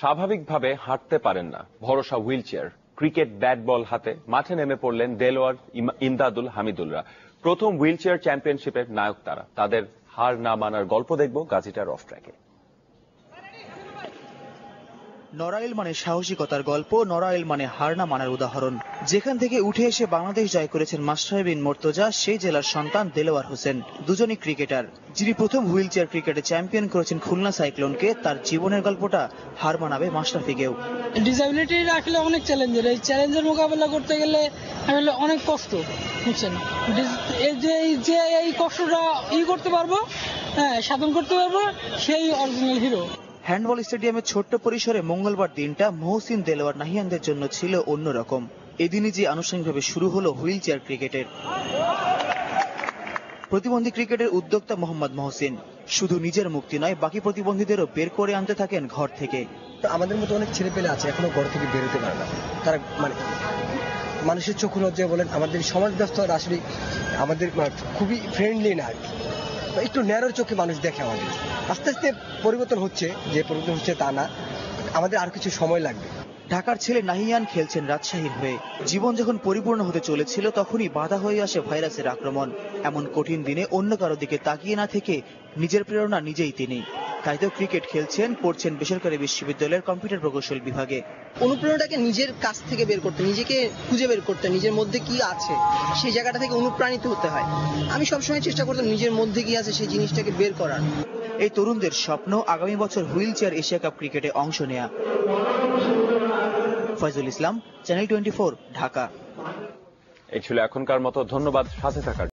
স্বাভাবিকভাবে হাঁটতে পারেন না, ভরসা হুইলচেয়ার। ক্রিকেট ব্যাট বল হাতে মাঠে নেমে পড়লেন দেলোয়ার, ইমদাদুল, হামিদুলরা। প্রথম হুইলচেয়ার চ্যাম্পিয়নশিপের নায়ক তারা। তাদের হার না মানার গল্প দেখব গাজীটার অফ ট্র্যাকে। নড়াইল মানে সাহসিকতার গল্প, নড়াইল মানে হার না মানার উদাহরণ। যেখান থেকে উঠে এসে বাংলাদেশ জয় করেছেন মাশরাফি বিন মুর্তজা, সেই জেলার সন্তান দেলোয়ার হোসেন। দুজনই ক্রিকেটার। যিনি প্রথম হুইলচেয়ার ক্রিকেটে চ্যাম্পিয়ন করেছেন খুলনা সাইক্লোনকে, তার জীবনের গল্পটা হার মানাবে মাশরাফিকেও। ডিসেবিলিটি আসলে অনেক চ্যালেঞ্জের, এই চ্যালেঞ্জের মোকাবেলা করতে গেলে আসলে অনেক কষ্ট, বুঝছেন। এই কষ্টটা করতে পারবো, হ্যাঁ, সাধন করতে পারবো, সেই অরিজিনাল হিরো। হ্যান্ডবল স্টেডিয়ামের ছোট্ট পরিসরে মঙ্গলবার দিনটা মহসিন, দেলোয়ার, নাহিয়ানদের জন্য ছিল অন্যরকম। এদিনই যে আনুষ্ঠানিকভাবে শুরু হলো হুইলচেয়ার ক্রিকেটের। প্রতিবন্ধী ক্রিকেটের উদ্যোক্তা মোহাম্মদ মহসিন শুধু নিজের মুক্তি নয়, বাকি প্রতিবন্ধীদেরও বের করে আনতে থাকেন ঘর থেকে। আমাদের মতো অনেক ছেলে পেলে আছে এখনো ঘর থেকে বেরোতে পারে না। তারা মানে মানুষের চোখ লজ্জায় বলেন, আমাদের সমাজ ব্যবস্থা আসলে আমাদের খুবই ফ্রেন্ডলি না, একটু ন্যারোর চোখে মানুষ দেখে। আমাদের আস্তে আস্তে পরিবর্তন হচ্ছে, যে পরিবর্তন হচ্ছে তা না, আমাদের আর কিছু সময় লাগবে। ঢাকার ছেলে নাহিয়ান খেলছেন রাজশাহীর হয়ে। জীবন যখন পরিপূর্ণ হতে চলেছিল, তখনই বাধা হয়ে আসে ভাইরাসের আক্রমণ। এমন কঠিন দিনে অন্য কারো দিকে তাকিয়ে না থেকে নিজের প্রেরণা নিজেই তিনি। তাই তো ক্রিকেট খেলছেন, পড়ছেন বেসরকারি বিশ্ববিদ্যালয়ের কম্পিউটার প্রকৌশল বিভাগে। অনুপ্রেরণাটাকে নিজের কাছ থেকে বের করতে, নিজেকে খুঁজে বের করতে, নিজের মধ্যে কি আছে সেই জায়গাটা থেকে অনুপ্রাণিত হতে হয়। আমি সবসময় চেষ্টা করতাম নিজের মধ্যে কি আছে সেই জিনিসটাকে বের করার। এই তরুণদের স্বপ্ন আগামী বছর হুইলচেয়ার এশিয়া কাপ ক্রিকেটে অংশ নেয়া। ফয়জুল ইসলাম, চ্যানেল 24, ঢাকা। এই ছিল এখনকার মতো। ধন্যবাদ সাথে থাকার